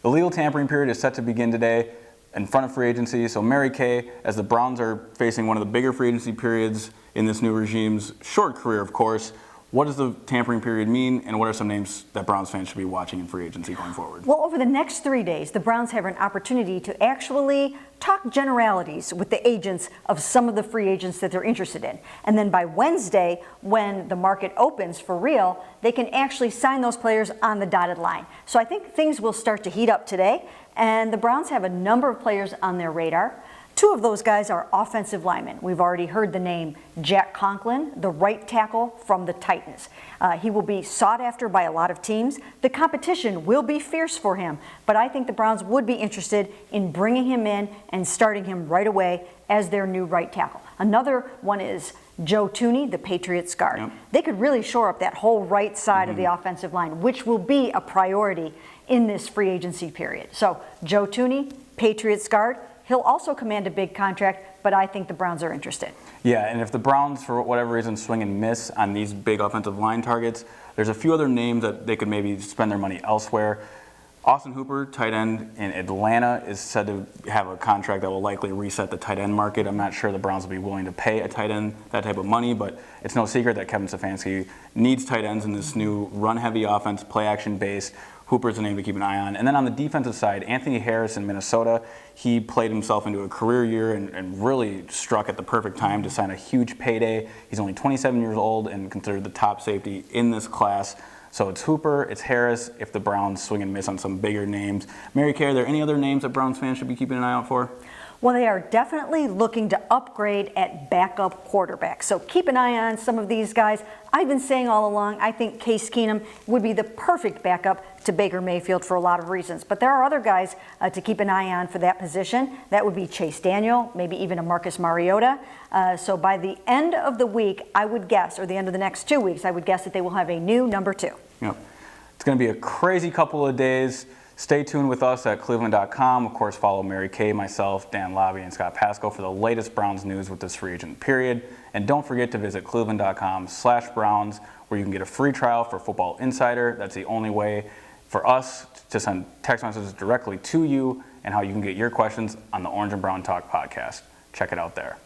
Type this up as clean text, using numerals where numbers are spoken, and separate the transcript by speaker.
Speaker 1: The legal tampering period is set to begin today in front of free agency. So Mary Kay, as the Browns are facing one of the bigger free agency periods in this new regime's short career, of course, what does the tampering period mean, and what are some names that Browns fans should be watching in free agency going forward?
Speaker 2: Well, over the next 3 days, the Browns have an opportunity to actually talk generalities with the agents of some of the free agents that they're interested in. And then by Wednesday, when the market opens for real, they can actually sign those players on the dotted line. So I think things will start to heat up today, and the Browns have a number of players on their radar. Two of those guys are offensive linemen. We've already heard the name Jack Conklin, the right tackle from the Titans. He will be sought after by a lot of teams. The competition will be fierce for him, but I think the Browns would be interested in bringing him in and starting him right away as their new right tackle. Another one is Joe Thuney, the Patriots guard.
Speaker 1: Yep.
Speaker 2: They could really shore up that whole right side of the offensive line, which will be a priority in this free agency period. So Joe Thuney, Patriots guard. He'll also command a big contract, but I think the Browns are interested.
Speaker 1: Yeah, and if the Browns, for whatever reason, swing and miss on these big offensive line targets, there's a few other names that they could maybe spend their money elsewhere. Austin Hooper, tight end in Atlanta, is said to have a contract that will likely reset the tight end market. I'm not sure the Browns will be willing to pay a tight end that type of money, but it's no secret that Kevin Stefanski needs tight ends in this new run-heavy offense, play-action base. Hooper's a name to keep an eye on. And then on the defensive side, Anthony Harris in Minnesota, he played himself into a career year and really struck at the perfect time to sign a huge payday. He's only 27 years old and considered the top safety in this class. So it's Hooper, it's Harris, if the Browns swing and miss on some bigger names. Mary Kay, are there any other names that Browns fans should be keeping an eye out for?
Speaker 2: Well, they are definitely looking to upgrade at backup quarterback. So keep an eye on some of these guys. I've been saying all along, I think Case Keenum would be the perfect backup to Baker Mayfield for a lot of reasons. But there are other guys to keep an eye on for that position. That would be Chase Daniel, maybe even a Marcus Mariota. So by the end of the week, I would guess, or the end of the next 2 weeks, I would guess that they will have a new number 2.
Speaker 1: Yep. It's going to be a crazy couple of days. Stay tuned with us at cleveland.com. Of course, follow Mary Kay, myself, Dan Labbe, and Scott Pasco for the latest Browns news with this free agent period. And don't forget to visit cleveland.com/Browns, where you can get a free trial for Football Insider. That's the only way for us to send text messages directly to you, and how you can get your questions on the Orange and Brown Talk podcast. Check it out there.